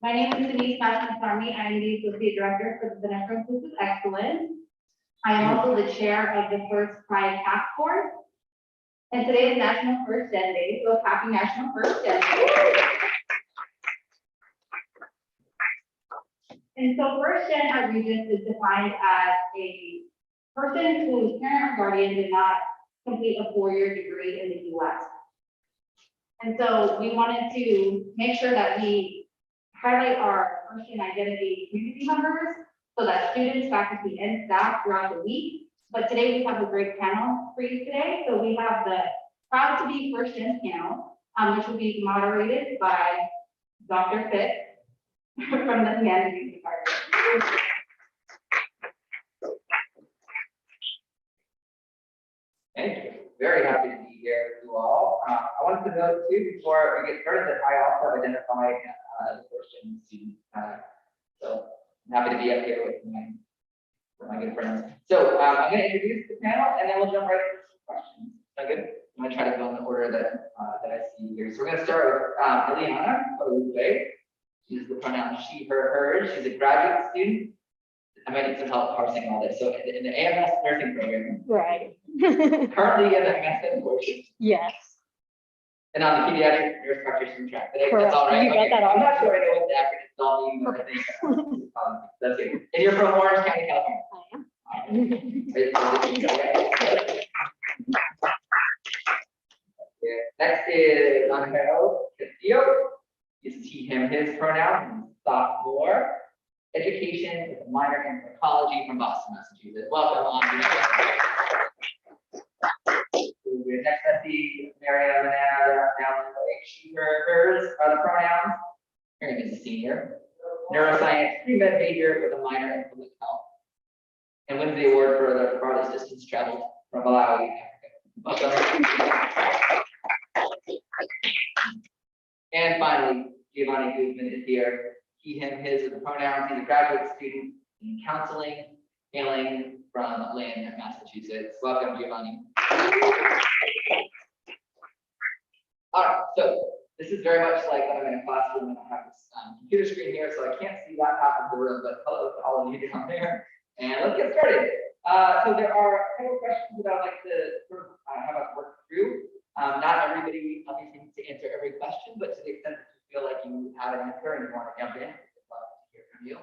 My name is Denise Mashnasamy. I am the Associate Director for the Center for Inclusive Excellence. I am also the chair of the First Pride Taskforce. And today is National First Gen Day, so happy National First Gen Day. And so First Gen at Regis is defined as a person whose parent or guardian did not complete a 4-year degree in the US. And so we wanted to make sure that we highlight our First Gen identity community members so that students, faculty, and staff throughout the week. But today we have a great panel for you today. So we have the Proud to be First Gen panel, which will be moderated by Dr. Fitz from the Humanities Department. Thank you. Very happy to be here with you all. I wanted to note too, before we get started, that I also identify as a First Gen student. So I'm happy to be up here with my good friends. So I'm going to introduce the panel, and then we'll jump right into some questions. Sound good? I'm going to try to go in the order that I see here. So we're going to start with Eliana Olugbe. She's the pronoun she, her, hers. She's a graduate student. I might need some help parsing all this. So in the AMS nursing program. Right. Currently in the MSN portion. Yes. And on the pediatric nurse practitioner track. That's Correct. all right. You got that all I'm not sure I know what the acronyms all mean, but I think that's it. And you're from Orange County, California. I am. Next is Angelo Castillo. Is he, him, his pronoun, sophomore. Education with a minor in psychology from Boston, Massachusetts. Welcome, Angelo. Next, I see Maria Manana down in the lake. She, her, hers are the pronouns. Her name is a senior. Neuroscience pre-med major with a minor in public health. And wins the award for the farthest distance traveled from Malawi, Africa. Welcome. And finally, Giovanni Guzman is here. He, him, his are the pronouns. He's a graduate student in counseling, hailing from Lynn, Massachusetts. Welcome, Giovanni. All right, so this is very much like when I'm in a classroom and I have this computer screen here, so I can't see that half of the room, but hello to all of you down there. And let's get started. So there are a couple of questions that I'd like to sort of have us work through. Not everybody obviously needs to answer every question, but to the extent that you feel like you have an answer and you want to jump in, I'd love to hear from you.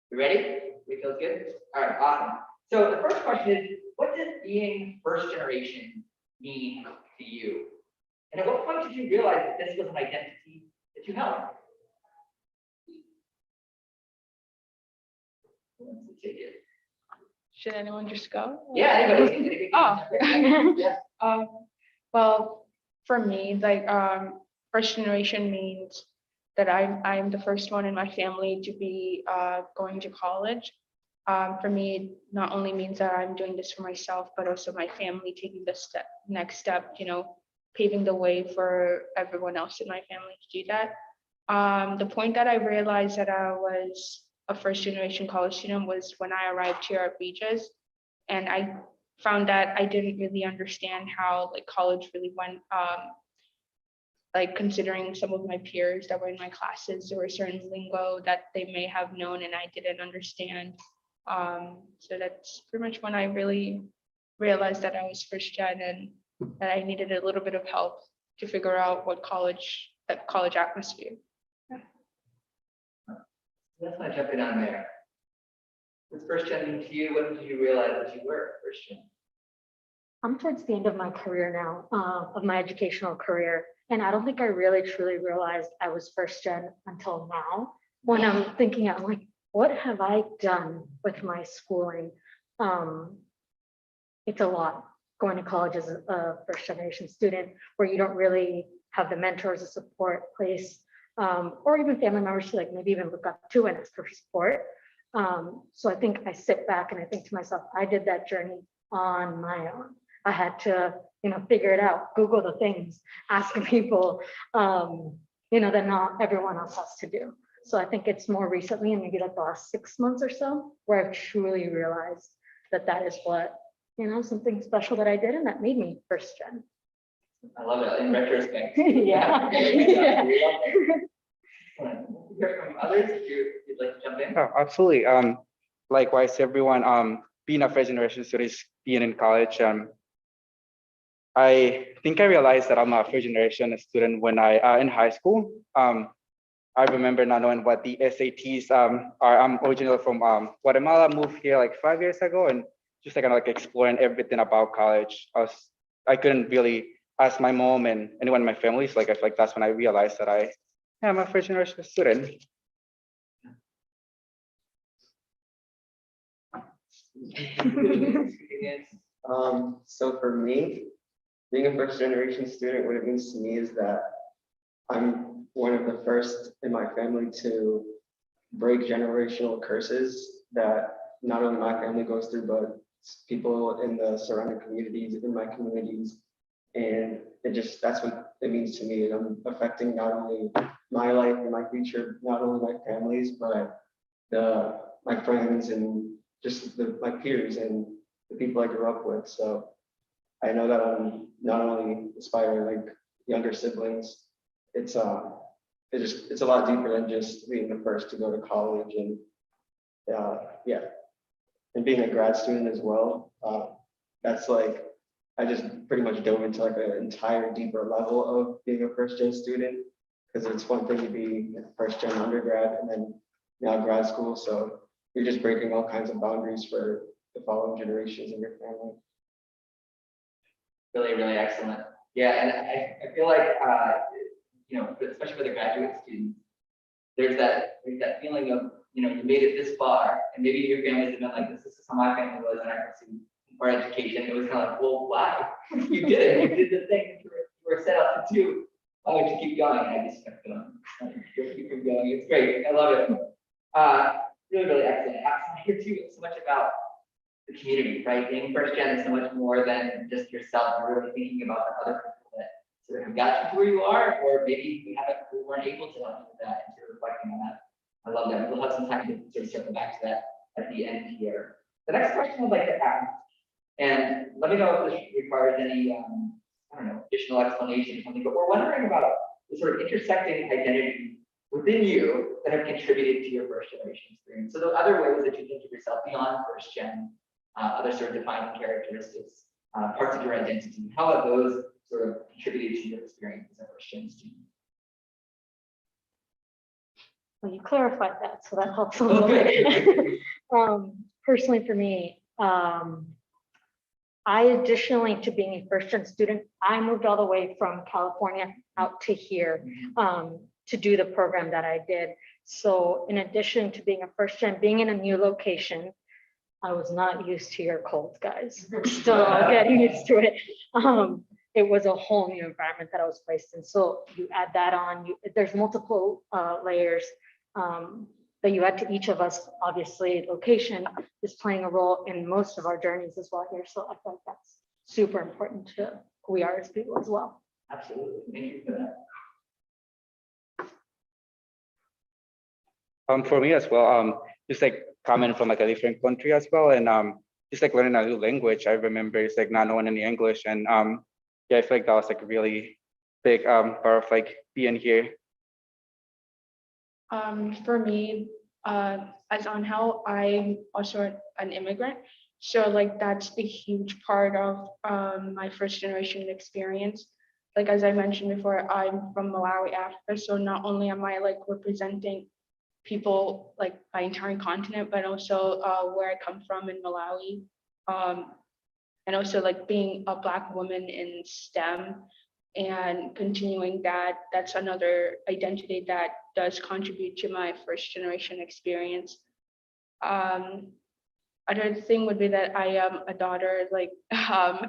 You ready? We feel good? All right, awesome. So the first question is, what does being first generation mean to you? And at what point did you realize that this was an identity that you held? Who wants to take it? Should anyone just go? Yeah, anybody. Oh. Yeah. Well, for me, like first generation means that I'm the first one in my family to be going to college. For me, it not only means that I'm doing this for myself, but also my family taking the next step, you know, paving the way for everyone else in my family to do that. The point that I realized that I was a first generation college student was when I arrived here at Regis, and I found that I didn't really understand how like college really went. Like considering some of my peers that were in my classes, there were certain lingo that they may have known and I didn't understand. So that's pretty much when I really realized that I was first gen and that I needed a little bit of help to figure out what that college atmosphere. That's why I jump in on there. What's first gen mean to you? When did you realize that you were first gen? I'm towards the end of my career now, of my educational career. And I don't think I really truly realized I was first gen until now. When I'm thinking, I'm like, what have I done with my schooling? It's a lot going to college as a first generation student where you don't really have the mentors, the support place, or even family members to like maybe even look up to and ask for support. So I think I sit back and I think to myself, I did that journey on my own. I had to, you know, figure it out, Google the things, ask people, you know, that not everyone else has to do. So I think it's more recently, and maybe like the last 6 months or so, where I've truly realized that that is what, you know, something special that I did and that made me first gen. I love it in retrospect. Yeah. Yeah. Excellent. We'll hear from others if you'd like to jump in. Oh, absolutely. Likewise, everyone, being a first generation student, being in college, I think I realized that I'm a first generation student when I in high school. I remember not knowing what the SATs are. I'm originally from Guatemala, moved here like 5 years ago, and just like kind of like exploring everything about college. I couldn't really ask my mom and anyone in my family. So like I feel like that's when I realized that I am a first generation student. So for me, being a first generation student, what it means to me is that I'm one of the first in my family to break generational curses that not only my family goes through, but people in the surrounding communities, in my communities. And that's what it means to me. And I'm affecting not only my life and my future, not only my families, but my friends and just my peers and the people I grew up with. So I know that I'm not only inspiring like younger siblings, it's a lot deeper than just being the first to go to college and and being a grad student as well. That's like I just pretty much dove into like an entire deeper level of being a first gen student, because it's one thing to be a first gen undergrad and then now grad school. So you're just breaking all kinds of boundaries for the following generations in your family. Really, really excellent. Yeah, and I feel like, especially for the graduate students, there's that feeling of, you made it this far, and maybe your families have been like this is how my family was when I pursued our education. It was kind of like, well, why? You did it. You did the thing you were set up to do. Why would you keep going? I just kept going. Keep going. It's great. I love it. Really, really excellent. I hear too so much about the community, right? Being first gen is so much more than just yourself. You're really thinking about the other people that sort of have got you to where you are, or maybe we weren't able to help you with that, and you're reflecting on that. I love that. We'll have some time to sort of circle back to that at the end here. The next question I'd like to ask, and let me know if this requires any, additional explanation or something, but we're wondering about the sort of intersecting identity within you that have contributed to your first generation experience. So the other ways that you think of yourself beyond first gen, other sort of defining characteristics, parts of your identity, how have those sort of contributed to your experience as a first gen student? Well, you clarified that, so that helps a little bit. Personally for me, I additionally to being a first gen student, I moved all the way from California out to here to do the program that I did. So in addition to being a first gen, being in a new location, I was not used to your cold, guys. I'm still getting used to it. It was a whole new environment that I was placed in. So you add that on, there's multiple layers that you add to each of us. Obviously, location is playing a role in most of our journeys as well here. So I think that's super important to who we are as people as well. Absolutely. Thank you for that. For me as well, just like coming from like a different country as well, and just like learning a new language. I remember it's like not knowing any English, and I feel like that was like a really big part of like being here. For me, as on how I'm also an immigrant, so like that's a huge part of my first generation experience. Like as I mentioned before, I'm from Malawi, Africa, so not only am I like representing people like my entire continent, but also where I come from in Malawi, and also like being a Black woman in STEM and continuing that's another identity that does contribute to my first generation experience. Another thing would be that I am a daughter. Like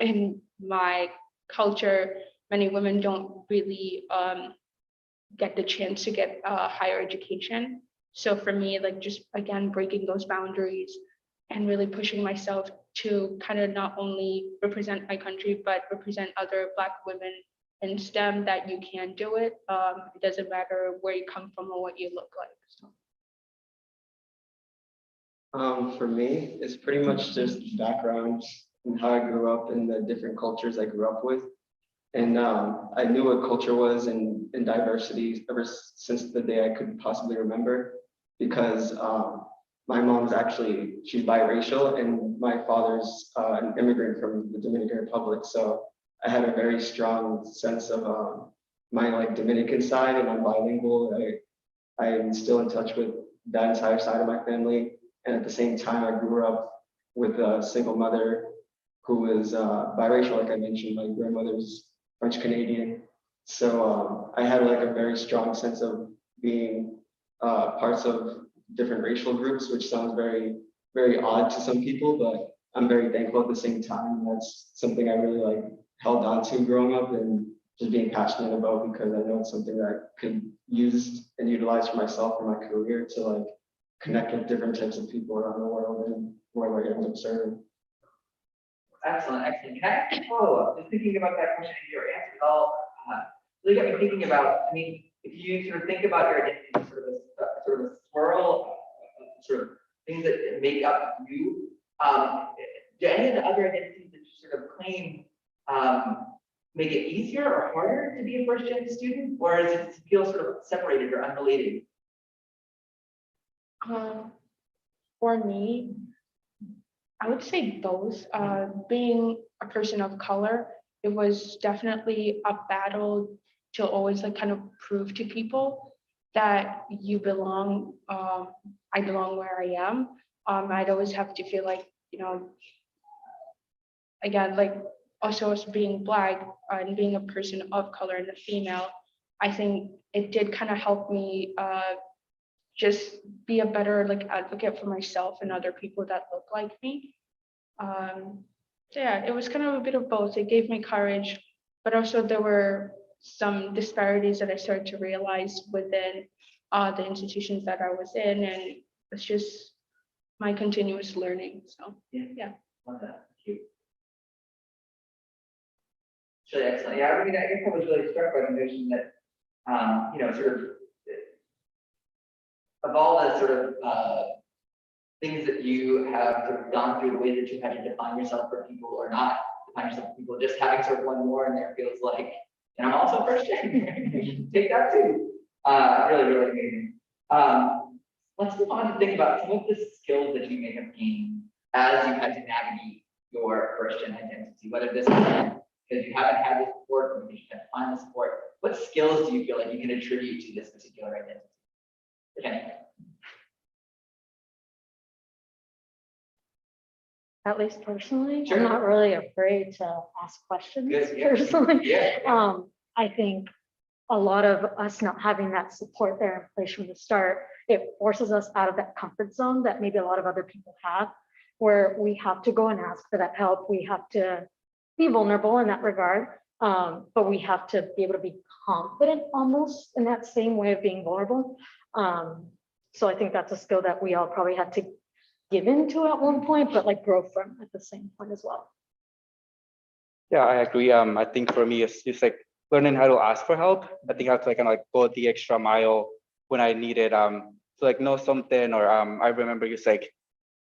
in my culture, many women don't really get the chance to get higher education. So for me, like just again breaking those boundaries and really pushing myself to kind of not only represent my country but represent other Black women in STEM, that you can do it. It doesn't matter where you come from or what you look like. So. For me, it's pretty much just background and how I grew up and the different cultures I grew up with. And I knew what culture was and in diversity ever since the day I could possibly remember, because my mom's actually, she's biracial, and my father's an immigrant from the Dominican Republic. So I had a very strong sense of my like Dominican side, and I'm bilingual. I'm still in touch with that entire side of my family. And at the same time, I grew up with a single mother who is biracial, like I mentioned. My grandmother's French Canadian. So I had like a very strong sense of being parts of different racial groups, which sounds very, very odd to some people, but I'm very thankful at the same time. That's something I really like held on to growing up, and just being passionate about, because I know it's something that I could use and utilize for myself in my career to like connect with different types of people around the world and where I end up serving. Excellent, excellent. Can I ask a follow-up? Just thinking about that question, your answer all really got me thinking about, I mean, if you sort of think about your identity as sort of a swirl of sort of things that make up you, do any of the other identities that you sort of claim make it easier or harder to be a first-gen student, or does it feel sort of separated or unrelated? For me, I would say both. Being a person of color, it was definitely a battle to always like kind of prove to people that you belong. I belong where I am. I'd always have to feel like, you know, again, like also as being Black and being a person of color and a female, I think it did kind of help me just be a better like advocate for myself and other people that look like me. So yeah, it was kind of a bit of both. It gave me courage, but also there were some disparities that I started to realize within the institutions that I was in, and it's just my continuous learning. So yeah. Love that. Thank you. It's really excellent. Yeah, I mean, I guess I was really struck by the notion that, you know, sort of all the sort of things that you have sort of gone through, the way that you had to define yourself for people or not define yourself for people, just having sort of one more in there feels like, and I'm also first gen, you can take that too. Really, really amazing. Let's move on to think about some of the skills that you may have gained as you had to navigate your first gen identity, whether this is because you haven't had the support or because you had to find the support. What skills do you feel like you can attribute to this particular identity? Okay. At least personally, Sure. I'm not really afraid to ask questions Good, yeah. personally. Yeah. I think a lot of us not having that support there in place from the start, it forces us out of that comfort zone that maybe a lot of other people have, where we have to go and ask for that help. We have to be vulnerable in that regard, but we have to be able to be confident almost in that same way of being vulnerable. So I think that's a skill that we all probably had to give into at one point, but like grow from at the same point as well. Yeah, I agree. I think for me, it's just like learning how to ask for help. I think I have to like kind of like go the extra mile when I needed to like know something, or I remember just like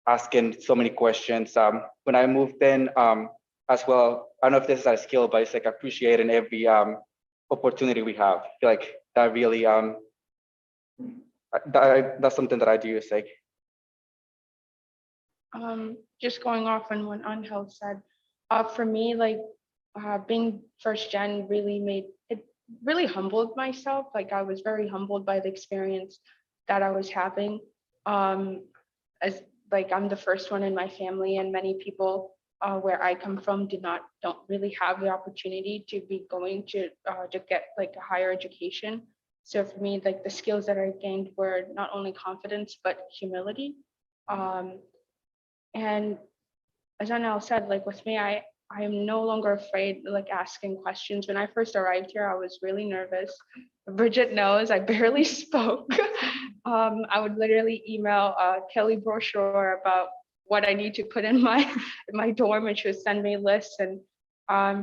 asking so many questions when I moved in as well. I don't know if this is a skill, but it's like appreciating every opportunity we have. I feel like that really that's something that I do. Is like Just going off on what Angel said, for me, like being first gen really humbled myself. Like I was very humbled by the experience that I was having. As like I'm the first one in my family, and many people where I come from don't really have the opportunity to be going to get like a higher education. So for me, like the skills that I gained were not only confidence but humility. And as Anel said, like with me, I am no longer afraid like asking questions. When I first arrived here, I was really nervous. Bridget knows I barely spoke. I would literally email Kelly Brochure about what I need to put in my dorm, and she would send me lists. And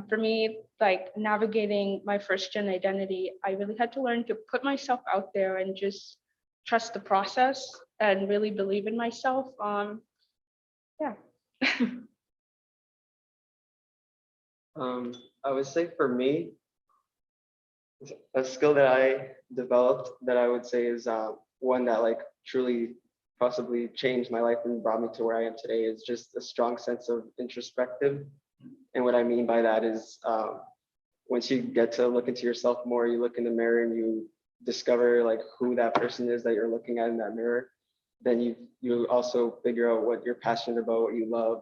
for me, like navigating my first gen identity, I really had to learn to put myself out there and just trust the process and really believe in myself. Yeah. I would say for me, A skill that I developed that I would say is one that like truly possibly changed my life and brought me to where I am today is just a strong sense of introspective. And what I mean by that is once you get to look into yourself more, you look in the mirror and you discover like who that person is that you're looking at in that mirror, then you also figure out what you're passionate about, what you love,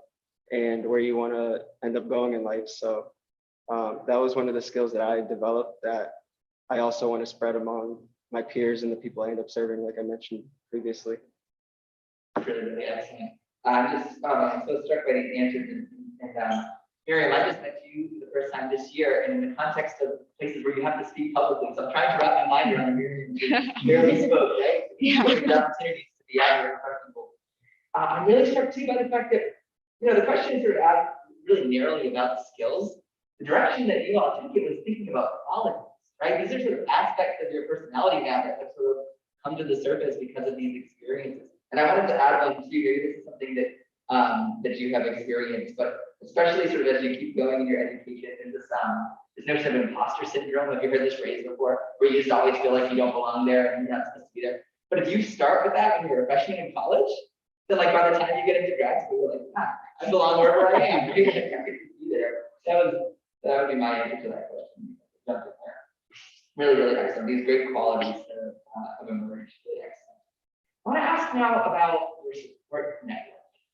and where you want to end up going in life. So that was one of the skills that I developed that I also want to spread among my peers and the people I end up serving, like I mentioned previously. Really, really excellent. I'm just so struck by these answers and Miriam, I just met you for the first time this year, and in the context of places where you have to speak publicly, so I'm trying to wrap my mind around Miriam. Barely spoke, right? Yeah. The opportunities to be out here in front of people. I'm really struck too by the fact that, you know, the question is sort of asked really narrowly about the skills. The direction that you all took it was thinking about qualities, right? These are sort of aspects of your personality now that have sort of come to the surface because of these experiences. And I wanted to add on too, maybe this is something that that you have experienced, but especially sort of as you keep going in your education, is this notion of imposter syndrome. Have you heard this phrase before? Where you just always feel like you don't belong there and you're not supposed to be there. But if you start with that when you're a freshman in college, then like by the time you get into grad school, you're like, I belong wherever I am. Right? Like, I could be there. That would be my answer to that question. Jump in there. Really, really excellent. These great qualities have emerged. Really excellent. I want to ask now about your support network.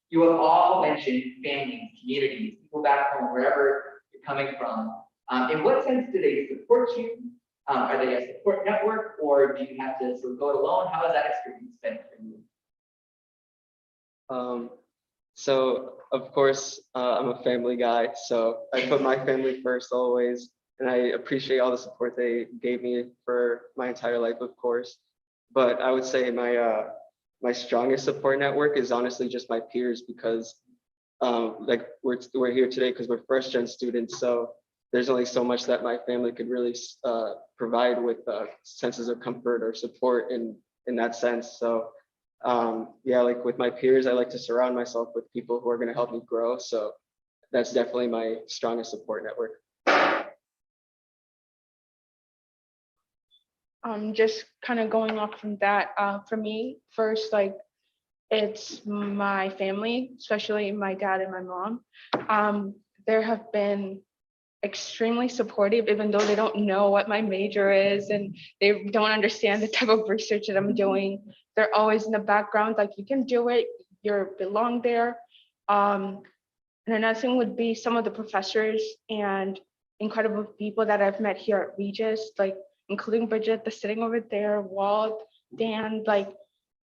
You have all mentioned families, communities, people back home, wherever you're coming from. In what sense do they support you? Are they a support network, or do you have to sort of go it alone? How has that experience been for you? So of course, I'm a family guy, so I put my family first always, and I appreciate all the support they gave me for my entire life, of course. But I would say my strongest support network is honestly just my peers, because like we're here today because we're first gen students, so there's only so much that my family could really provide with senses of comfort or support in that sense. So yeah, like with my peers, I like to surround myself with people who are going to help me grow. So that's definitely my strongest support network. Just kind of going off from that, for me, first, like, it's my family, especially my dad and my mom. There have been extremely supportive, even though they don't know what my major is and they don't understand the type of research that I'm doing. They're always in the background, like, you can do it, you belong there. And another thing would be some of the professors and incredible people that I've met here at Regis, like including Bridget, that's sitting over there, Walt, Dan. Like,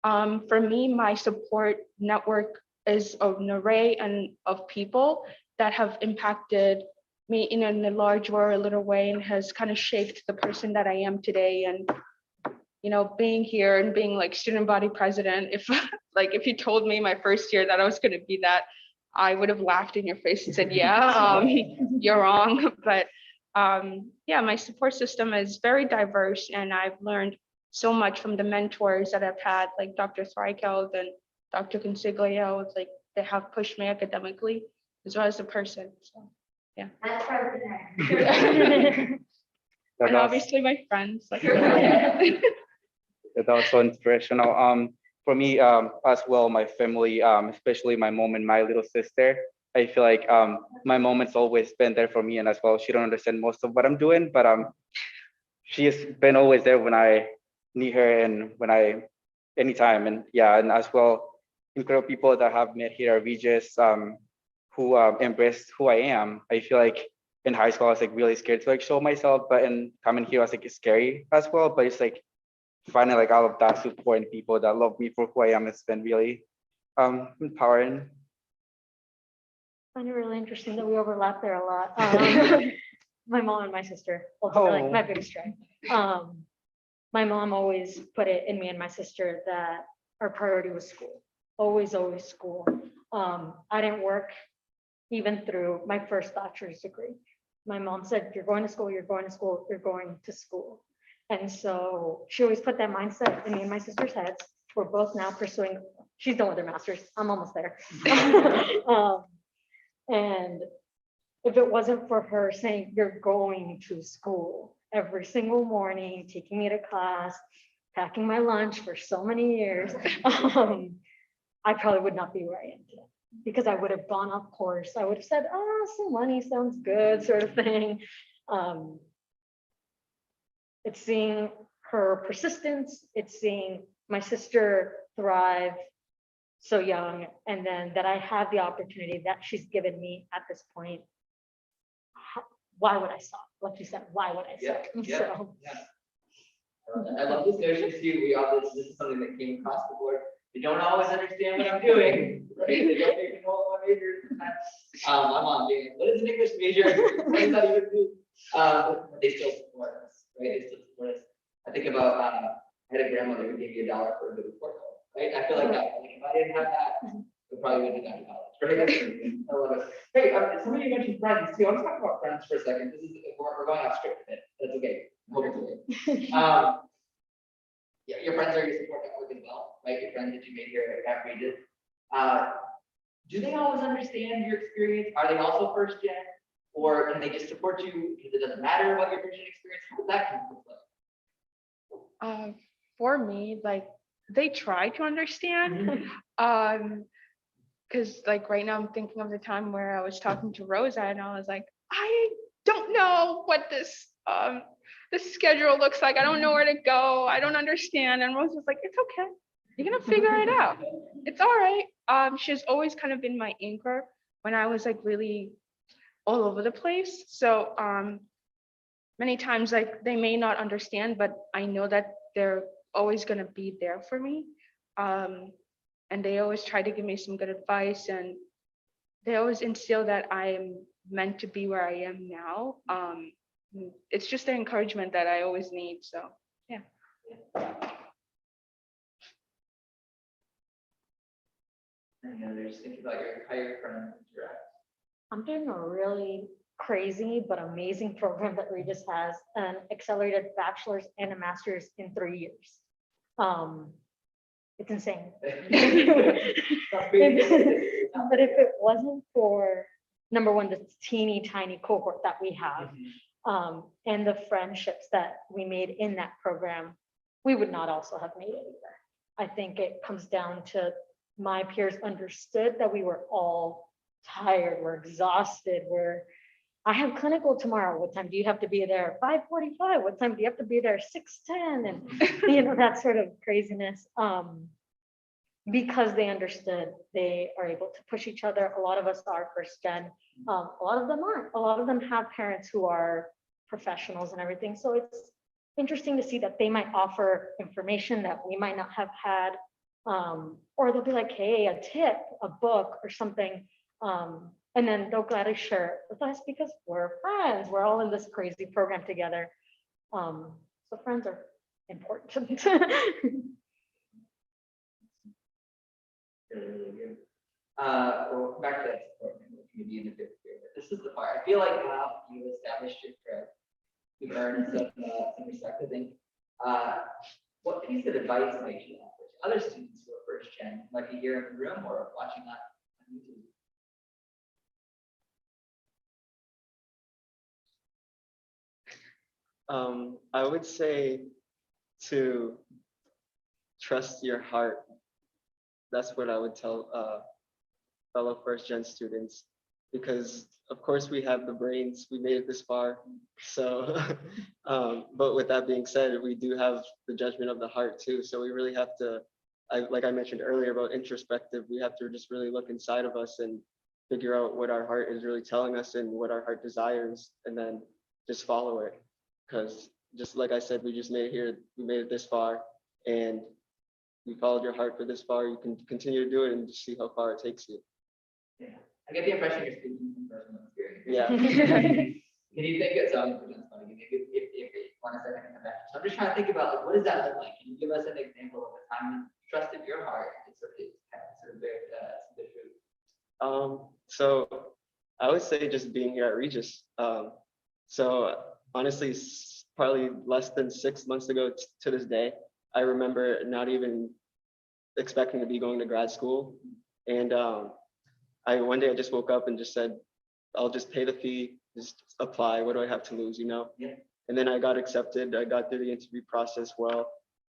for me, my support network is an array of people that have impacted me in a large or a little way and has kind of shaped the person that I am today. And, you know, being here and being like student body president, if you told me my first year that I was going to be that, I would have laughed in your face and said, yeah, you're wrong. But yeah, my support system is very diverse, and I've learned so much from the mentors that I've had, like Dr. Threicheld and Dr. Consiglio. It's like they have pushed me academically as well as a person. So yeah. That's probably And obviously my friends. Like, That's also inspirational. For me, as well, my family, especially my mom and my little sister. I feel like my mom's always been there for me, and as well, she don't understand most of what I'm doing, but she has been always there when I need her and anytime. And yeah, and as well, incredible people that I have met here at Regis, who embraced who I am. I feel like in high school I was like really scared to like show myself, but in coming here I was like it's scary as well. But it's like finding like all of that support and people that love me for who I am. It's been really empowering. I find it really interesting that we overlap there a lot. My mom and my sister, ultimately, like my biggest strength. My mom always put it in me and my sister that our priority was school. Always, always school. I didn't work even through my first bachelor's degree. My mom said, you're going to school, you're going to school, you're going to school. And so she always put that mindset in me and my sister's heads. We're both now pursuing, she's done with her master's, I'm almost there. And if it wasn't for her saying, you're going to school, every single morning, taking me to class, packing my lunch for so many years, I probably would not be where I am today. Because I would have gone off course. I would have said, oh, some money sounds good, sort of thing. It's seeing her persistence. It's seeing my sister thrive so young, and then that I have the opportunity that she's given me at this point. Why would I stop? Like you said, why would I stop? So, I love this notion too. We all this is something that came across the board. They don't always understand what I'm doing. Right? They don't even know what my major is. I'm on being, what is an English major? What does that even mean? But they still support us, right? They still support us. I think about I had a grandmother who gave me $1 for a good report card, right? I feel like that. Like, if I didn't have that, I probably wouldn't have gone to college, right? I love it. Hey, somebody mentioned friends too. I want to talk about friends for a second. This is we're going off script a bit. That's okay. Hopefully. Yeah, your friends are your support network as well, right? Your friends that you made here at Regis. Do they always understand your experience? Are they also first gen? Or can they just support you because it doesn't matter what your first gen experience? How does that come into play? For me, like they try to understand. Because like right now I'm thinking of the time where I was talking to Rosa and I was like, I don't know what this schedule looks like. I don't know where to go. I don't understand. And Rosa's like, it's okay. You're gonna figure it out. It's all right. She's always kind of been my anchor when I was like really all over the place. So many times like they may not understand, but I know that they're always gonna be there for me. And they always try to give me some good advice, and they always instill that I am meant to be where I am now. It's just the encouragement that I always need. So yeah. And they're just thinking about how your friends interact. I'm doing a really crazy but amazing program that Regis has, an accelerated bachelor's and a master's in 3 years. It's insane. But if it wasn't for, number one, this teeny tiny cohort that we have, and the friendships that we made in that program, we would not also have made it either. I think it comes down to my peers understood that we were all tired, we're exhausted, I have clinical tomorrow. What time do you have to be there? 5:45. What time do you have to be there? 6:10. And that sort of craziness. Because they understood, they are able to push each other. A lot of us are first gen. A lot of them aren't. A lot of them have parents who are professionals and everything. So it's interesting to see that they might offer information that we might not have had. Or they'll be like, hey, a tip, a book or something. And then they'll gladly share it with us because we're friends. We're all in this crazy program together. So friends are important. Really good. Well, back to that support community in the fifth year. This is the part. I feel like now you've established your credit. You've earned some respect, I think. What piece of advice might you offer to other students who are first gen, like here in the room or watching that on YouTube? I would say to trust your heart. That's what I would tell fellow first gen students, because of course we have the brains, we made it this far. So, but with that being said, we do have the judgment of the heart too. So we really have to, like I mentioned earlier about introspective, we have to just really look inside of us and figure out what our heart is really telling us and what our heart desires, and then just follow it. Because just like I said, we just made it here, we made it this far, and you followed your heart for this far, you can continue to do it and just see how far it takes you. Yeah, I get the impression you're speaking from personal experience. Yeah. Can you think of something? If you want a second to come back. So I'm just trying to think about like, what does that look like? Can you give us an example of a time you trusted your heart and sort of bear some good fruit? So I would say just being here at Regis. So honestly, probably less than 6 months ago to this day, I remember not even expecting to be going to grad school. And one day I just woke up and just said, I'll just pay the fee, just apply. What do I have to lose, you know? Yeah. And then I got accepted. I got through the interview process well.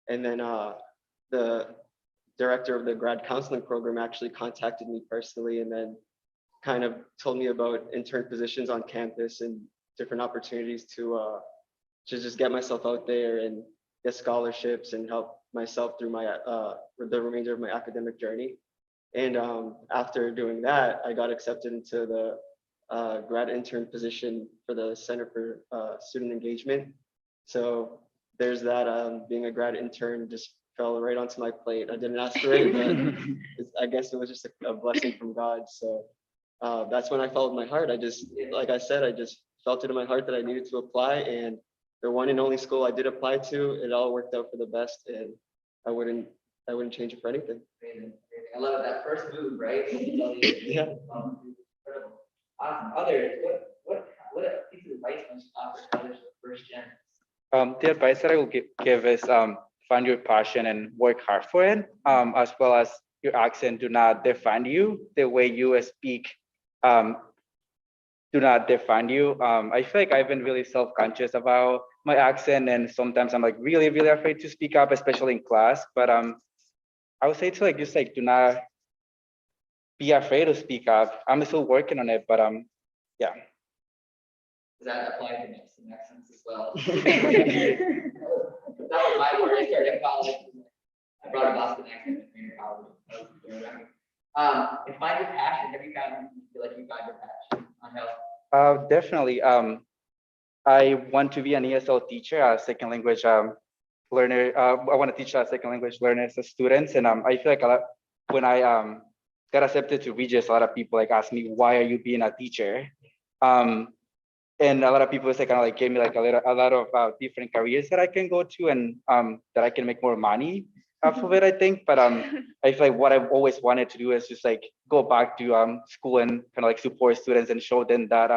And then the director of the grad counseling program actually contacted me personally and then kind of told me about intern positions on campus and different opportunities to just get myself out there and get scholarships and help myself through my the remainder of my academic journey. And after doing that, I got accepted into the grad intern position for the Center for Student Engagement. So there's that. Being a grad intern just fell right onto my plate. I didn't ask for it, but I guess it was just a blessing from God. So that's when I followed my heart. I just, like I said, I just felt it in my heart that I needed to apply, and the one and only school I did apply to, it all worked out for the best, and I wouldn't change it for anything. Amazing, amazing. I love it, that first move, right? Yeah. Incredible. Awesome. Others, what piece of advice would you offer to others for first gen? The advice that I will give is find your passion and work hard for it, as well as your accent do not define you. The way you speak do not define you. I feel like I've been really self-conscious about my accent, and sometimes I'm like really, really afraid to speak up, especially in class. But I would say to like just like do not be afraid to speak up. I'm still working on it, but yeah. Does that apply to Mexican accents as well? That was my word. I started in college. I brought a Boston accent in college. And find your passion. Have you feel like you found your passion on health? Definitely. I want to be an ESL teacher, a second language learner. I want to teach second language learners as students, and I feel like when I got accepted to Regis, a lot of people like ask me, why are you being a teacher? And a lot of people kind of like gave me like a lot of different careers that I can go to, and that I can make more money off of it, I think. But I feel like what I've always wanted to do is just like go back to school and kind of like support students and show them that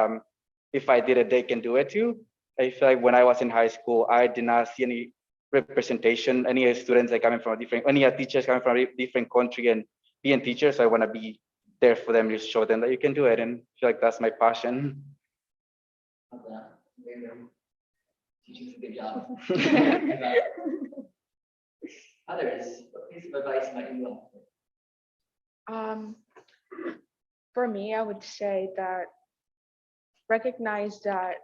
if I did it, they can do it too. I feel like when I was in high school, I did not see any representation, any students like coming from any teachers coming from a different country and being teachers. So I want to be there for them, just show them that you can do it, and I feel like that's my passion. Love that. Teaching's a good job. Others, what piece of advice might you offer? For me, I would say that recognize that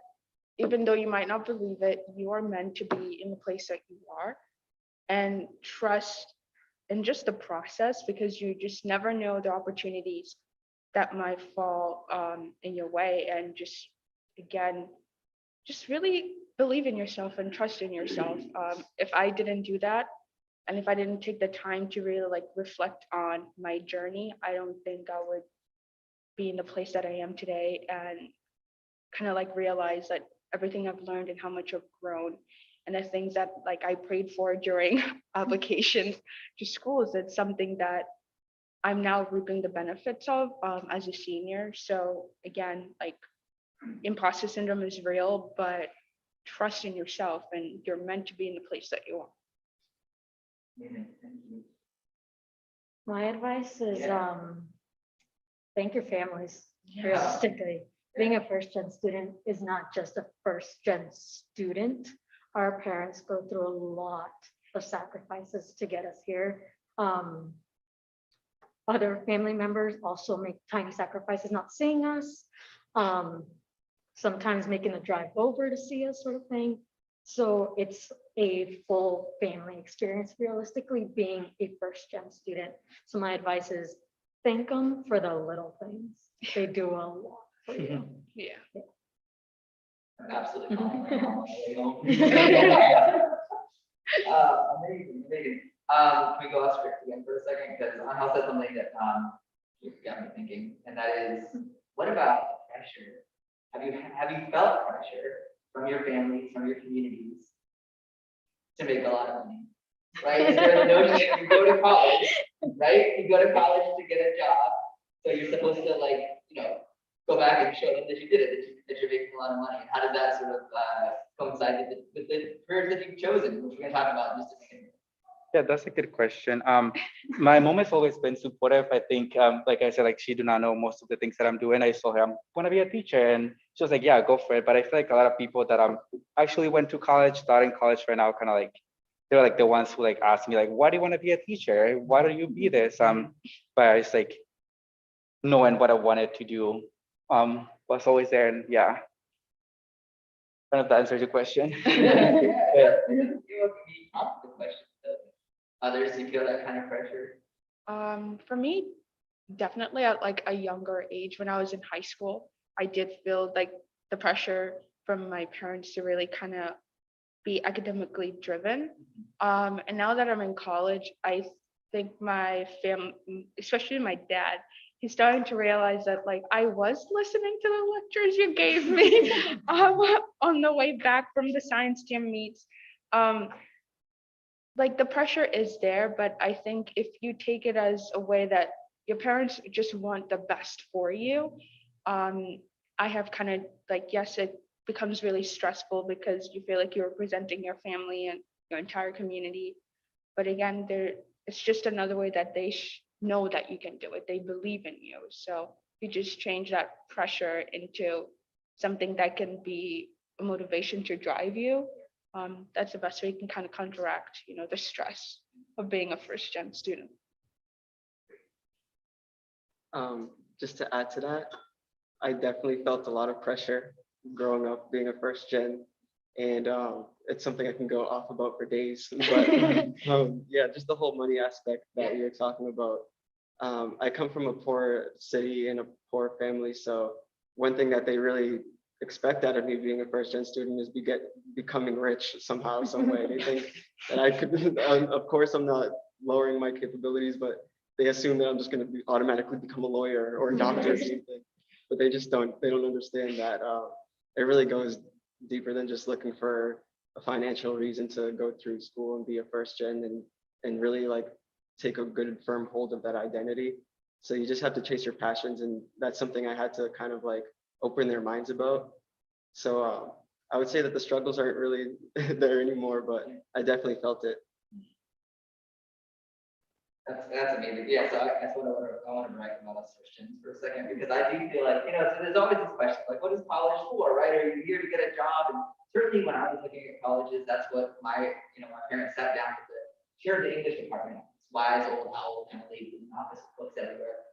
even though you might not believe it, you are meant to be in the place that you are, and trust in just the process, because you just never know the opportunities that might fall in your way. And just again, just really believe in yourself and trust in yourself. If I didn't do that, and if I didn't take the time to really like reflect on my journey, I don't think I would be in the place that I am today, and kind of like realize that everything I've learned and how much I've grown, and the things that like I prayed for during applications to schools, it's something that I'm now reaping the benefits of as a senior. So again, like imposter syndrome is real, but trust in yourself, and you're meant to be in the place that you are. Thank you. My advice is thank your families. Yeah. Realistically, being a first gen student is not just a first gen student. Our parents go through a lot of sacrifices to get us here. Other family members also make tiny sacrifices not seeing us, sometimes making the drive over to see us, sort of thing. So it's a full family experience, realistically, being a first gen student. So my advice is thank them for the little things. They do a lot for you. Yeah. Absolutely. Amazing, amazing. Can we go off script again for a second? Because Angel said something that got me thinking, and that is, what about pressure? Have you felt pressure from your families, from your communities, to make a lot of money? Right? There's a notion that you go to college, right? You go to college to get a job, so you're supposed to go back and show them that you did it, that you're making a lot of money. How did that sort of coincide with the careers that you've chosen, which we're going to talk about in just a minute? Yeah, that's a good question. My mom has always been supportive. I think, like I said, like she do not know most of the things that I'm doing. I told her I want to be a teacher, and she was like, yeah, go for it. But I feel like a lot of people that actually went to college, starting college right now, kind of like, they're like the ones who like ask me like, why do you want to be a teacher? Why don't you be this? But it's like knowing what I wanted to do was always there. And yeah, I don't know if that answers your question. Yeah. You can ask the question to others, you feel that kind of pressure. For me, definitely at like a younger age, when I was in high school, I did feel like the pressure from my parents to really kind of be academically driven. And now that I'm in college, I think my family, especially my dad, he's starting to realize that like I was listening to the lectures you gave me on the way back from the science team meets. Like the pressure is there, but I think if you take it as a way that your parents just want the best for you, I have kind of like, yes, it becomes really stressful because you feel like you're representing your family and your entire community. But again, it's just another way that they know that you can do it. They believe in you. So you just change that pressure into something that can be a motivation to drive you. That's the best way you can kind of counteract, the stress of being a first gen student. Just to add to that, I definitely felt a lot of pressure growing up being a first gen, and it's something I can go off about for days. But yeah, just the whole money aspect that you're talking about. I come from a poor city and a poor family, so one thing that they really expect out of me being a first gen student is becoming rich somehow, some way. They think that I could, of course, I'm not lowering my capabilities, but they assume that I'm just going to automatically become a lawyer or a doctor or something. But they don't understand that it really goes deeper than just looking for a financial reason to go through school and be a first gen and really like take a good firm hold of that identity. So you just have to chase your passions, and that's something I had to kind of like open their minds about. So I would say that the struggles aren't really there anymore, but I definitely felt it. That's amazing. Yeah, so that's what I want to brag about us Christians for a second, because I do feel like, so there's always this question, like, what is college for, right? Are you here to get a job? And certainly when I was looking at colleges, that's what my parents sat down with shared the English department. This wise old owl kind of lady in the office with books everywhere.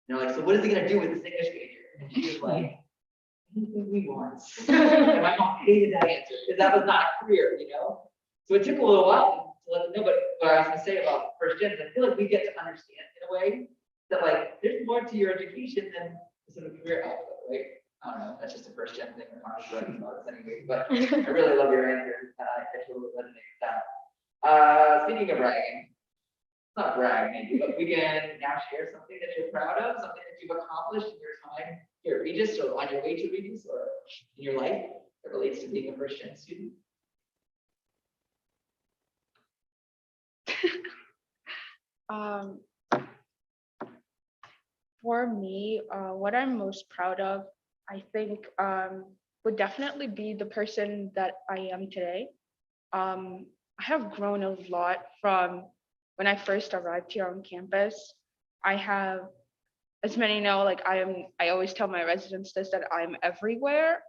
Like, so what is he gonna do with this English major? And she was like, anything we want. And my mom hated that answer because that was not a career, So it took a little while to let them know, but what I was gonna say about first gens, I feel like we get to understand in a way that like there's more to your education than sort of career output, right? I don't know, that's just a first gen thing. I'm not sure about this anyway, but I really love your answer. I totally resonate with that. Speaking of bragging, it's not bragging maybe, but we can now share something that you're proud of, something that you've accomplished in your time here at Regis or on your way to Regis or in your life that relates to being a first gen student. For me, what I'm most proud of, I think, would definitely be the person that I am today. I have grown a lot from when I first arrived here on campus. I have, as many know, like I always tell my residents this, that I'm everywhere.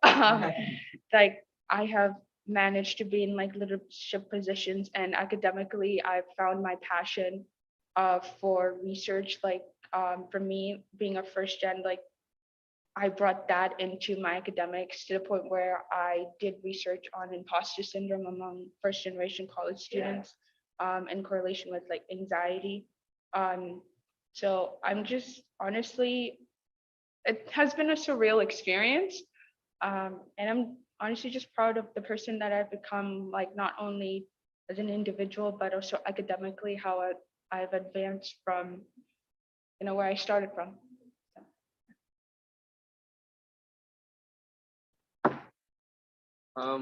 Like I have managed to be in like leadership positions, and academically, I've found my passion for research. Like for me, being a first gen, like I brought that into my academics to the point where I did research on imposter syndrome among first generation college students, in correlation with like anxiety. So I'm just honestly, it has been a surreal experience. And I'm honestly just proud of the person that I've become, like not only as an individual, but also academically, how I've advanced from, where I started from.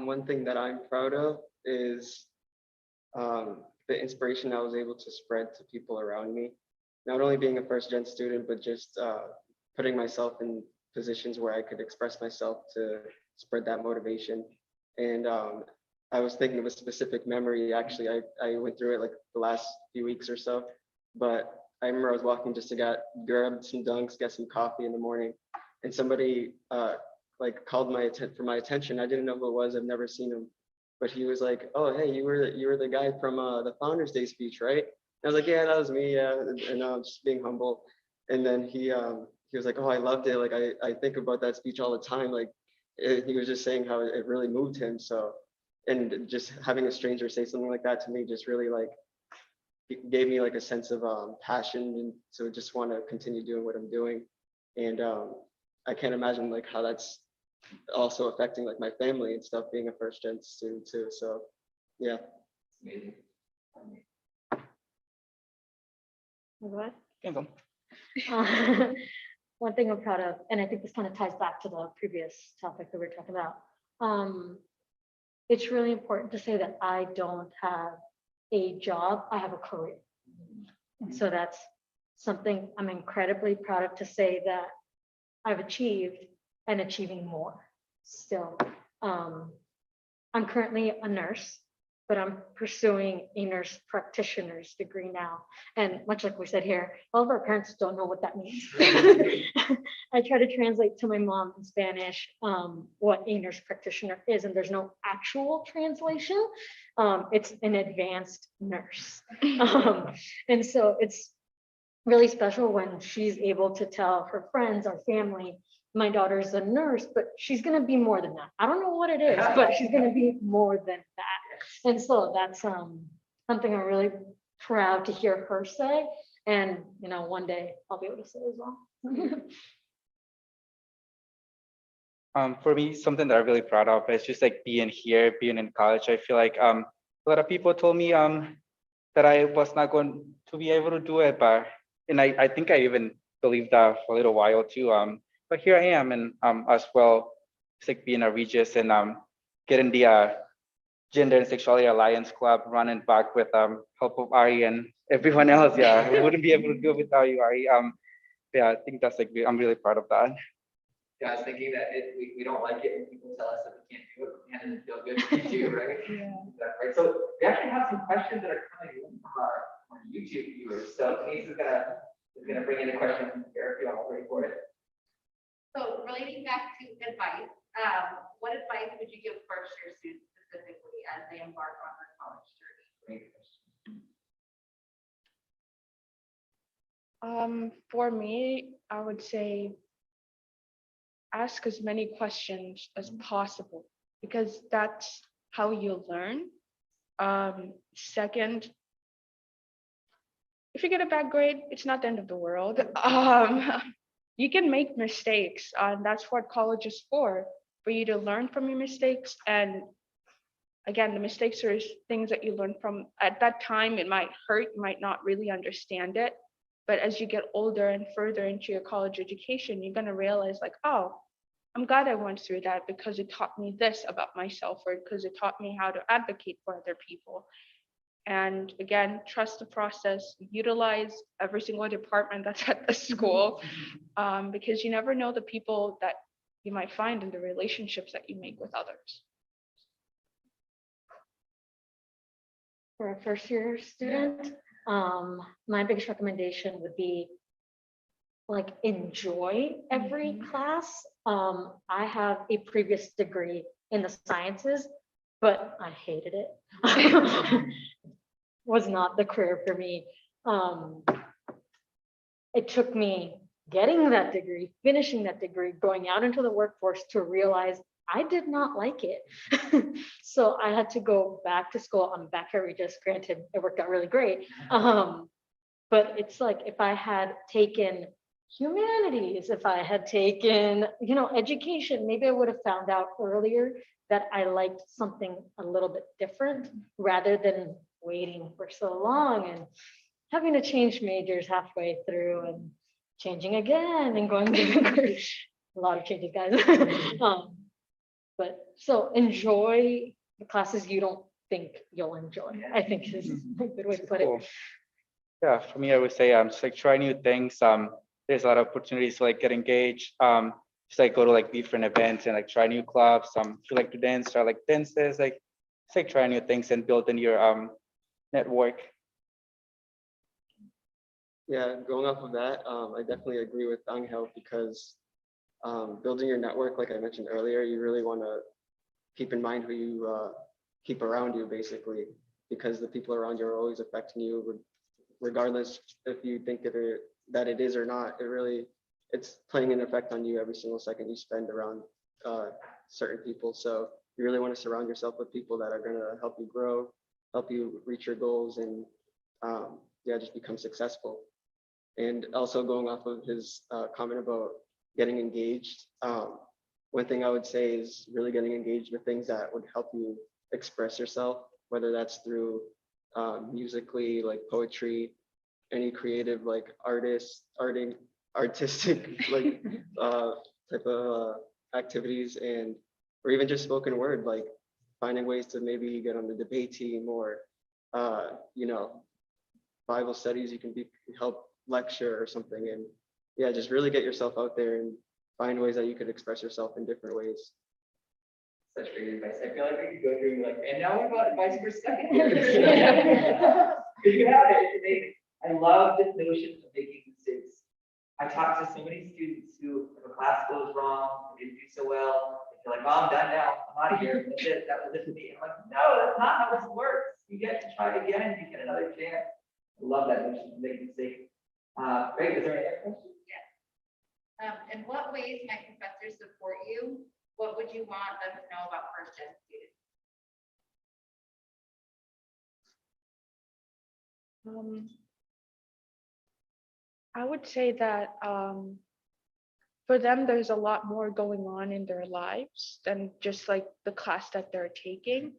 One thing that I'm proud of is the inspiration I was able to spread to people around me. Not only being a first gen student, but just putting myself in positions where I could express myself to spread that motivation. And I was thinking of a specific memory. Actually, I went through it like the last few weeks or so, but I remember I was walking just to grab some dunks, get some coffee in the morning, and somebody like called for my attention. I didn't know who it was. I've never seen him, but he was like, "Oh, hey, you were the guy from the Founders Day speech, right?" And I was like, "Yeah, that was me." Yeah, and just being humble. And then he was like, "Oh, I loved it. Like I think about that speech all the time." Like he was just saying how it really moved him. So, and just having a stranger say something like that to me just really like it gave me like a sense of passion, and so just want to continue doing what I'm doing. And I can't imagine like how that's also affecting like my family and stuff, being a first gen student too. So yeah. Amazing. What? Thank One thing I'm proud of, and I think this kind of ties back to the previous topic that we were talking about. It's really important to say that I don't have a job, I have a career. And so that's something I'm incredibly proud of to say that I've achieved and achieving more still. I'm currently a nurse, but I'm pursuing a nurse practitioner's degree now. And much like we said here, all of our parents don't know what that means. I try to translate to my mom in Spanish what a nurse practitioner is, and there's no actual translation. It's an advanced nurse. And so it's really special when she's able to tell her friends or family, my daughter's a nurse, but she's going to be more than that. I don't know what it is, but she's going to be more than that. And so that's something I'm really proud to hear her say. And, you know, one day I'll be able to say as well. For me, something that I'm really proud of is just like being here, being in college. I feel like a lot of people told me that I was not going to be able to do it, but and I think I even believed that for a little while too. But here I am, and as well, it's like being a Regis and getting the Gender and Sexuality Alliance Club running back with help of Ari and everyone else. Yeah, I wouldn't be able to do it without you, Ari. Yeah, I think that's like I'm really proud of that. Yeah, I was thinking that we don't like it when people tell us that we can't do it, and it doesn't feel good to do, right? Yeah. Right. So we actually have some questions that are coming in from our YouTube viewers. So Denise is gonna bring in a question here if you want to wait for it. So relating back to advice, what advice would you give first year students specifically as they embark on their college journey? Great question. For me, I would say ask as many questions as possible because that's how you learn. Second, if you get a bad grade, it's not the end of the world. You can make mistakes, and that's what college is for you to learn from your mistakes. And again, the mistakes are things that you learn from. At that time, it might hurt, you might not really understand it. But as you get older and further into your college education, you're going to realize like, oh, I'm glad I went through that because it taught me this about myself, or because it taught me how to advocate for other people. And again, trust the process, utilize every single department that's at the school, because you never know the people that you might find in the relationships that you make with others. For a first year student, my biggest recommendation would be like enjoy every class. I have a previous degree in the sciences, but I hated it. Was not the career for me. It took me getting that degree, finishing that degree, going out into the workforce to realize I did not like it. So I had to go back to school. I'm back at Regis, granted, it worked out really great. But it's like if I had taken humanities, if I had taken, you know, education, maybe I would have found out earlier that I liked something a little bit different rather than waiting for so long and having to change majors halfway through and changing again and going to a lot of changes, guys. But so enjoy the classes you don't think you'll enjoy, I think is a good way to put Cool. it. Yeah, for me, I would say just like try new things. There's a lot of opportunities to like get engaged. Just like go to like different events and like try new clubs. If you like to dance, try like dances, like just like try new things and build in your network. Yeah, going off of that, I definitely agree with Angel because Building your network, like I mentioned earlier, you really want to keep in mind who you keep around you, basically, because the people around you are always affecting you, regardless if you think that it is or not. It's playing an effect on you every single second you spend around certain people. So you really want to surround yourself with people that are going to help you grow, help you reach your goals, and yeah, just become successful. And also going off of his comment about getting engaged, one thing I would say is really getting engaged with things that would help you express yourself, whether that's through musically, like poetry, any creative, like artistic, like type of activities, and or even just spoken word, like finding ways to maybe get on the debate team, or you know, Bible studies, you can help lecture or something. And yeah, just really get yourself out there and find ways that you could express yourself in different ways. Such great advice. I feel like we could go through like, and now we've got advice for second years. You have it. It's amazing. I love this notion of making mistakes. I talk to so many students who, if a class goes wrong, they didn't do so well, they feel like, oh, I'm done now. I'm out of here. That's it. That was it for me. I'm like, no, that's not how this works. You get to try it again. You get another chance. I love that notion of making mistakes. Greg, is there any other questions? In what ways might professors support you? What would you want them to know about first gen students? I would say that for them, there's a lot more going on in their lives than just like the class that they're taking,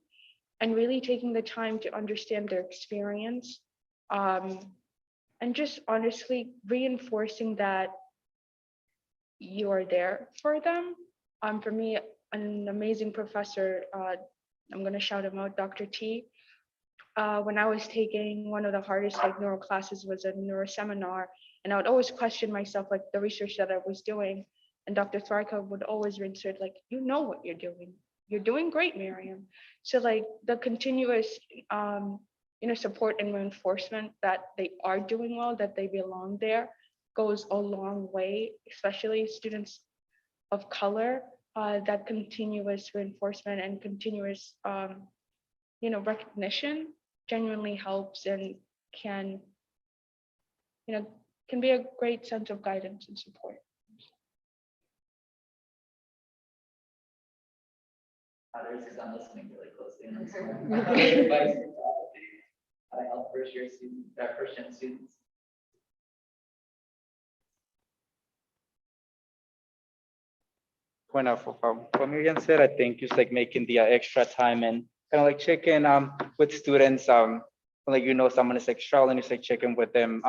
and really taking the time to understand their experience, and just honestly reinforcing that you are there for them. For me, an amazing professor, I'm going to shout him out, Dr. T. When I was taking one of the hardest like neuro classes was a neuro seminar, and I would always question myself, like the research that I was doing. And Dr. Tharka would always reinsert, like, you know what you're doing. You're doing great, Miriam. So like the continuous, support and reinforcement that they are doing well, that they belong there, goes a long way, especially students of color. That continuous reinforcement and continuous, recognition genuinely helps and can be a great sense of guidance and support. Others, because I'm listening really closely on this one. Advice for faculty, how to help first gen students. Bueno, for Miriam said, I think just like making the extra time and kind of like checking with students, like someone is like struggling, just like checking with them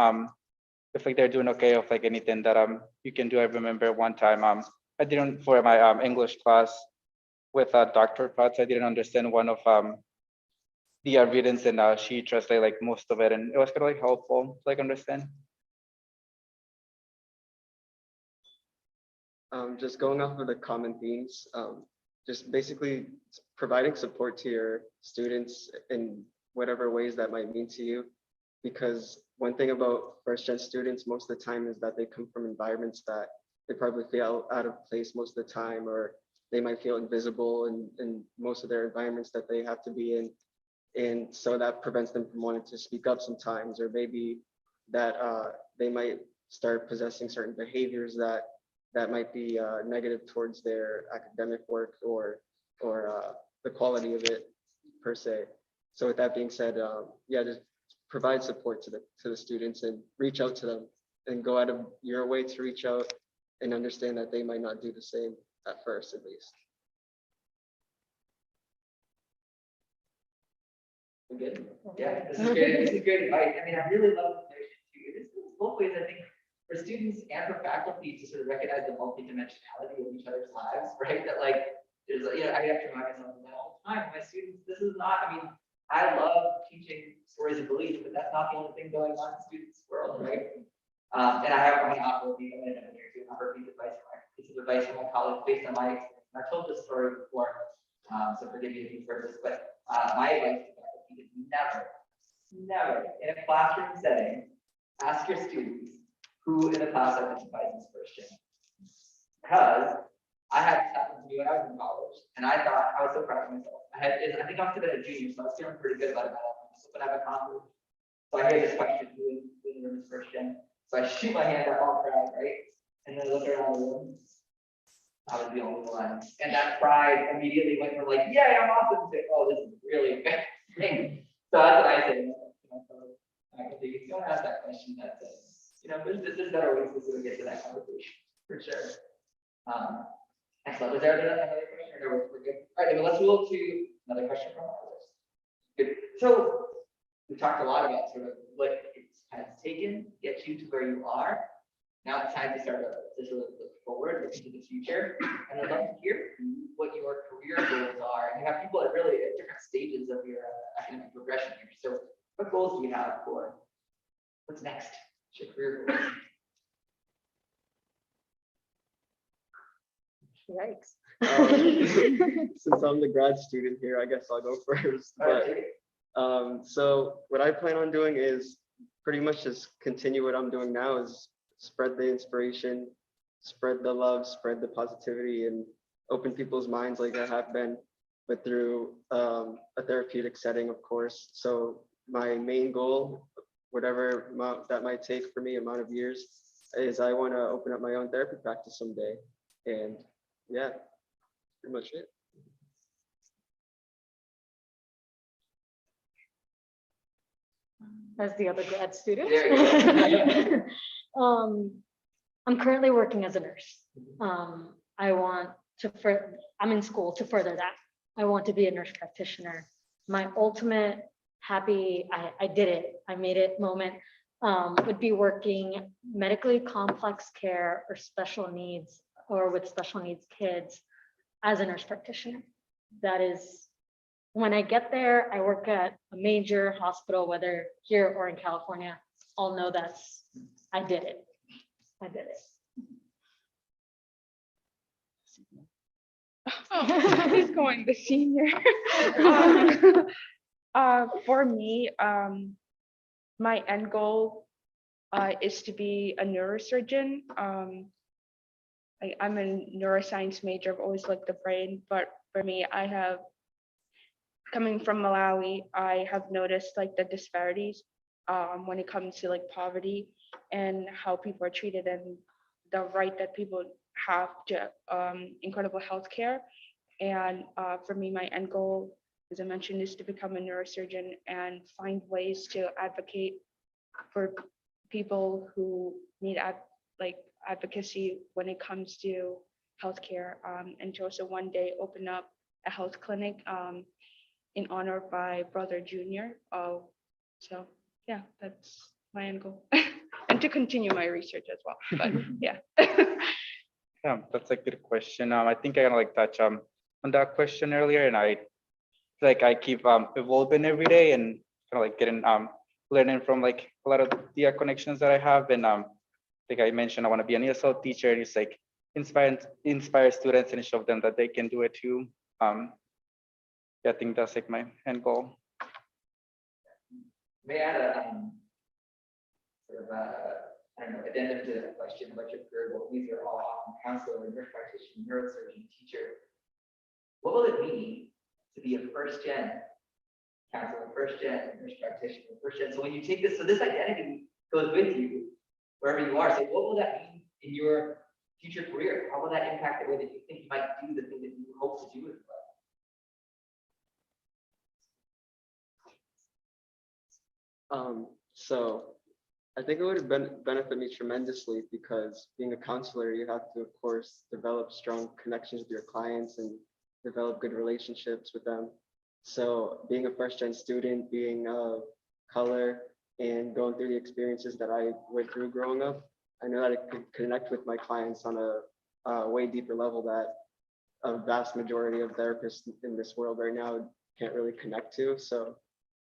if like they're doing okay, if like anything that you can do. I remember one time I didn't, for my English class with Dr. Potts, I didn't understand one of the readings, and she translated like most of it, and it was kind of like helpful to like understand. Just going off of the common themes, just basically providing support to your students in whatever ways that might mean to you. Because one thing about first gen students most of the time is that they come from environments that they probably feel out of place most of the time, or they might feel invisible in most of their environments that they have to be in. And so that prevents them from wanting to speak up sometimes, or maybe that they might start possessing certain behaviors that might be negative towards their academic work or the quality of it per se. So with that being said, yeah, just provide support to the students and reach out to them and go out of your way to reach out and understand that they might not do the same at first, at least. Good. Yeah, this is great. This is great advice. I mean, I really love the notion too. This is both ways, I think, for students and for faculty to sort of recognize the multidimensionality of each other's lives, right? That like, there's, I have to remind myself of that all the time. My students, this is not, I love teaching stories of belief, but that's not the only thing going on in students' world, right? And I'm going to offer a piece of advice from my colleagues based on my experience. And I've told this story before, so forgive me if you've heard this, but my advice to faculty is never in a classroom setting, ask your students who in the class identifies as first gen. Because I had this happen to me when I was in college, and I thought I was so proud of myself. I think I was still a junior, so I was feeling pretty good about it. But I have a confidence. So I hear this question, who in the room is first gen? So I shoot my hand up all proud, right? And then I look around the room. I was the only one. And that pride immediately went from like, yeah, I'm awesome to, oh, this is really good thing. So that's what I say. I think if you don't ask that question, that's it. There's better ways to get to that conversation, for sure. Excellent. Was there another question? Or we're good? All right, then let's move to another question from our list. Good. So we talked a lot about sort of what it has taken to get you to where you are. Now it's time to start to sort of look forward, look into the future, and I'd love to hear what your career goals are. And you have people at really at different stages of your academic progression here. So what goals do you have for what's next? What's your career goals? Yikes. Since I'm the grad student here, I guess I'll go first. But so what I plan on doing is pretty much just continue what I'm doing now, is spread the inspiration, spread the love, spread the positivity, and open people's minds like I have been, but through a therapeutic setting, of course. So my main goal, whatever amount that might take for me, amount of years, is I want to open up my own therapy practice someday. And yeah, pretty much it. As the other grad student. There I'm currently working as a nurse. I want to, I'm in school to further that. I want to be a nurse practitioner. My ultimate happy, I did it, I made it moment, would be working medically complex care or special needs or with special needs kids as a nurse practitioner. That is, when I get there, I work at a major hospital, whether here or in California, I'll know that's, I did it. I did it. Oh, he's going the senior. For me, my end goal is to be a neurosurgeon. I'm a neuroscience major. I've always liked the brain, but for me, coming from Malawi, I have noticed like the disparities when it comes to like poverty and how people are treated and the right that people have to incredible health care. And for me, my end goal, as I mentioned, is to become a neurosurgeon and find ways to advocate for people who need advocacy when it comes to healthcare, and to also one day open up a health clinic in honor of my brother Junior. So yeah, that's my end goal. And to continue my research as well. But yeah. Yeah, that's a good question. I think I kind of like touch on that question earlier, and I keep evolving every day and kind of like getting learning from like a lot of the connections that I have. And like I mentioned, I want to be an ESL teacher, and it's like inspire students and show them that they can do it too. Yeah, I think that's like my end goal. May I add a sort of I don't know, addendum to that question about your career goal. These are all awesome: counselor, nurse practitioner, neurosurgeon, teacher. What will it mean to be a first gen counselor, first gen nurse practitioner, first gen? So when you take this, so this identity goes with you wherever you are. So what will that mean in your future career? How will that impact the way that you think you might do the thing that you hope to do in life? So I think it would benefit me tremendously, because being a counselor, you have to, of course, develop strong connections with your clients and develop good relationships with them. So being a first gen student, being of color, and going through the experiences that I went through growing up, I know that I could connect with my clients on a way deeper level that a vast majority of therapists in this world right now can't really connect to. So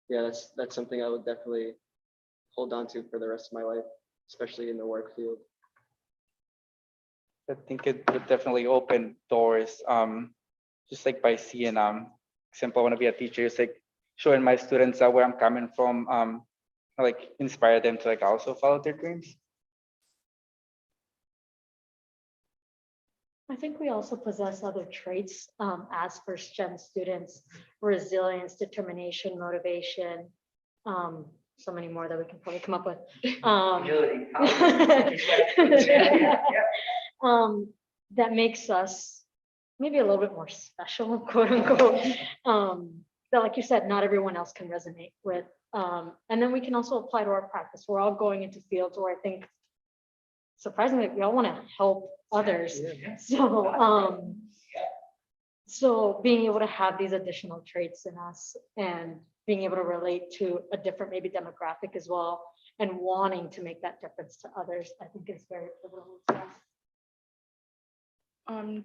yeah, that's something I would definitely hold on to for the rest of my life, especially in the work field. I think it would definitely open doors. Just like by seeing example, I want to be a teacher, it's like showing my students where I'm coming from, like inspire them to like also follow their dreams. I think we also possess other traits as first gen students, resilience, determination, motivation. So many more that we can probably come up with. Agility, confidence, yeah, That makes us maybe a little bit more special, quote unquote. That, like you said, not everyone else can resonate with. And then we can also apply to our practice. We're all going into fields where I think surprisingly, we all want to help others. So being able to have these additional traits in us and being able to relate to a different maybe demographic as well and wanting to make that difference to others, I think is very pivotal to us.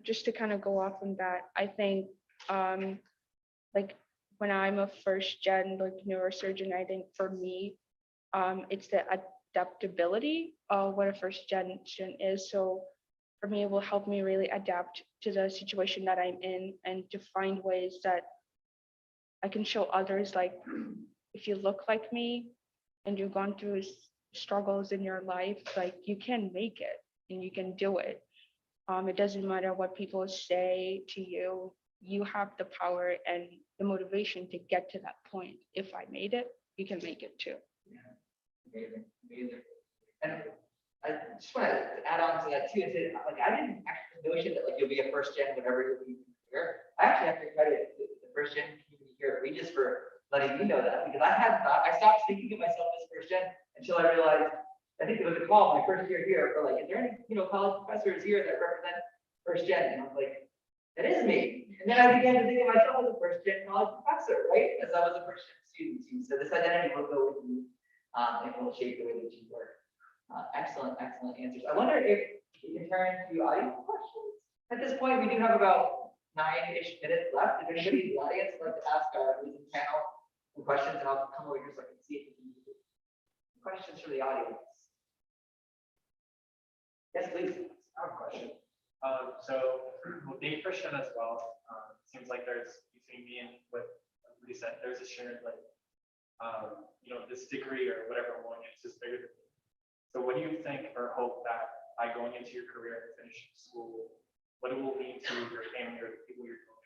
Just to kind of go off on that, I think like when I'm a first gen like neurosurgeon, I think for me, it's the adaptability of what a first gen student is. So for me, it will help me really adapt to the situation that I'm in and to find ways that I can show others, like, if you look like me and you've gone through struggles in your life, like you can make it and you can do it. It doesn't matter what people say to you, you have the power and the motivation to get to that point. If I made it, you can make it too. Amazing, amazing. And I just want to add on to that too, is that like I didn't actually notion that like you'll be a first gen whenever you'll be here. I actually have to credit the first gen community here at Regis for letting me know that, because I had thought, I stopped thinking of myself as first gen until I realized, I think it was a call my first year here for like, is there any, college professors here that represent first gen? And I was like, that is me. And then I began to think of myself as a first gen college professor, right? As I was a first gen student too. So this identity will go with you and will shape the way that you work. Excellent, excellent answers. I wonder if we can turn to audience questions. At this point, we do have about 9-ish minutes left. If anybody in the audience would like to ask our amazing panel some questions, and I'll come over here so I can see if we can do questions from the audience. Yes, please. I have a question. So with being Christian as well, seems like there's between me and what Rudy said, there's a shared like, this degree or whatever I'm going into is bigger than me. So what do you think or hope that by going into your career and finishing school, what it will mean to your family or the people you're going?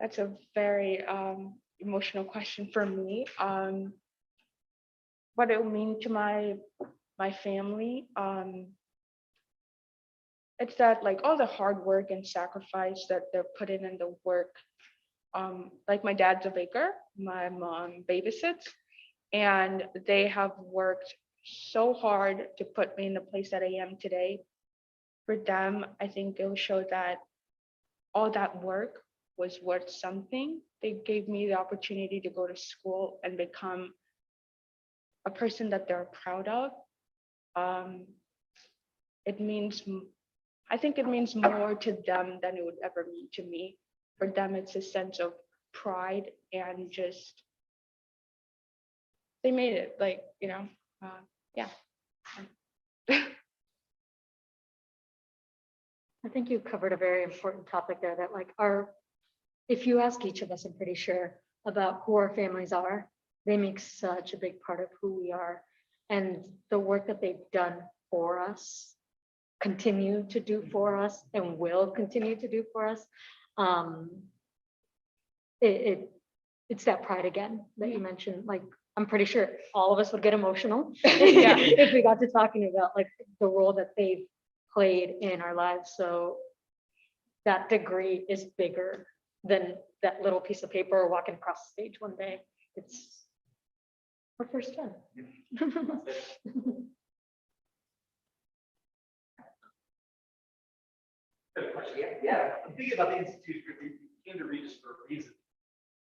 That's a very emotional question for me. What it will mean to my family, it's that like all the hard work and sacrifice that they're putting in the work. Like my dad's a baker, my mom babysits, and they have worked so hard to put me in the place that I am today. For them, I think it will show that all that work was worth something. They gave me the opportunity to go to school and become a person that they're proud of. I think it means more to them than it would ever mean to me. For them, it's a sense of pride and just, they made it, like, yeah. I think you covered a very important topic there that like if you ask each of us, I'm pretty sure, about who our families are, they make such a big part of who we are. And the work that they've done for us, continue to do for us, and will continue to do for us. It's that pride again that you mentioned. Like, I'm pretty sure all of us would get emotional if we got to talking about like the role that they've played in our lives. So that degree is bigger than that little piece of paper walking across the stage one day. It's our first gen. Good question. Yeah. I'm thinking about the institute group. You came to Regis for a reason.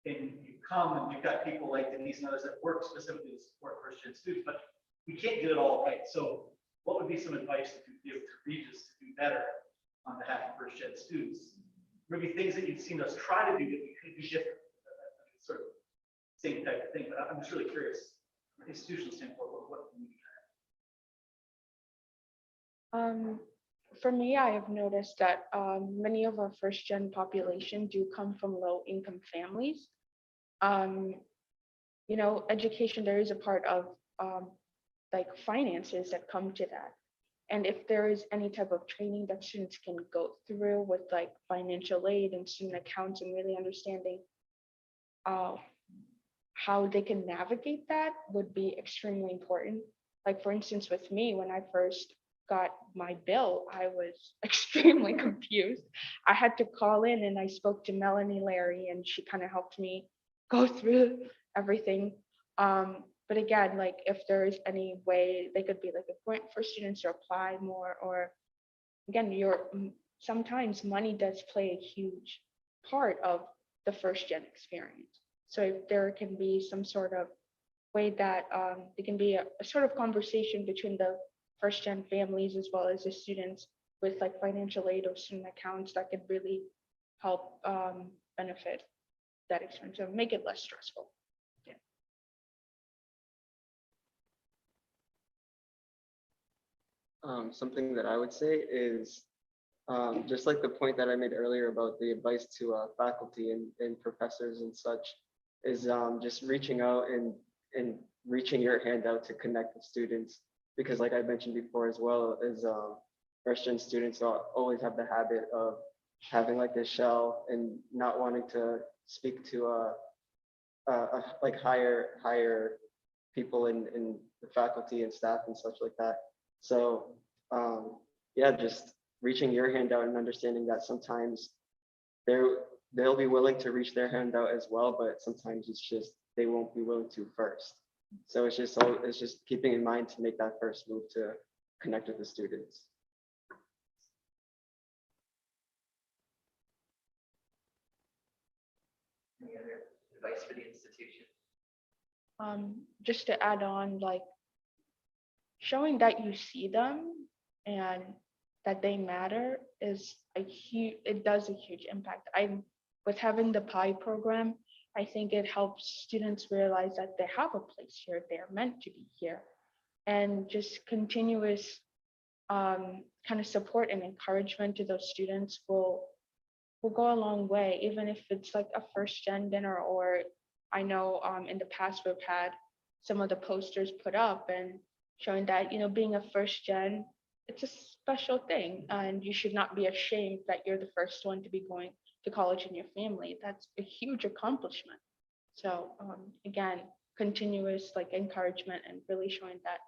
And you come and you've got people like Denise and others that work specifically to support first gen students, but we can't get it all right. So what would be some advice that you give to Regis to do better on behalf of first gen students? Maybe things that you've seen us try to do that we could do different. Sort of same type of thing, but I'm just really curious from an institutional standpoint, what can we do? For me, I have noticed that many of our first gen population do come from low income families. Education, there is a part of like finances that come to that. And if there is any type of training that students can go through with like financial aid and student accounts and really understanding how they can navigate that would be extremely important. Like for instance, with me, when I first got my bill, I was extremely confused. I had to call in and I spoke to Melanie Larry and she kind of helped me go through everything. But again, like if there is any way they could be like a grant for students to apply more, or again, sometimes money does play a huge part of the first gen experience. So if there can be some sort of way that it can be a sort of conversation between the first gen families as well as the students with like financial aid or student accounts that could really help benefit that experience and make it less stressful. Something that I would say is just like the point that I made earlier about the advice to faculty and professors and such is just reaching out and reaching your hand out to connect with students. Because like I mentioned before as well, is first gen students always have the habit of having like this shell and not wanting to speak to like higher people in the faculty and staff and such like that. So yeah, just reaching your hand out and understanding that sometimes they'll be willing to reach their hand out as well, but sometimes it's just they won't be willing to first. So it's just keeping in mind to make that first move to connect with the students. Any other advice for the institution? Just to add on, like showing that you see them and that they matter is it does a huge impact. With having the PI program, I think it helps students realize that they have a place here, they're meant to be here. And just continuous kind of support and encouragement to those students will go a long way, even if it's like a first gen dinner, or I know in the past we've had some of the posters put up and showing that, you know, being a first gen, it's a special thing and you should not be ashamed that you're the first one to be going to college in your family. That's a huge accomplishment. So again, continuous like encouragement and really showing that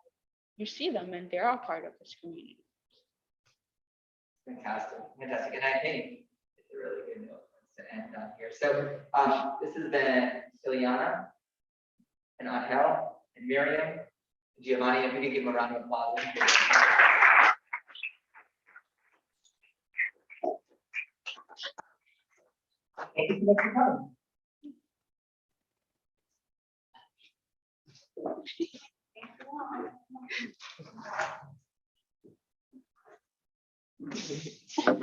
you see them and they are part of this community. Fantastic, fantastic. And I think it's a really good note to end on here. So this has been Ileana and Angel and Miriam, and Giovanni, if we can give them a round of applause. Thank you so much for coming.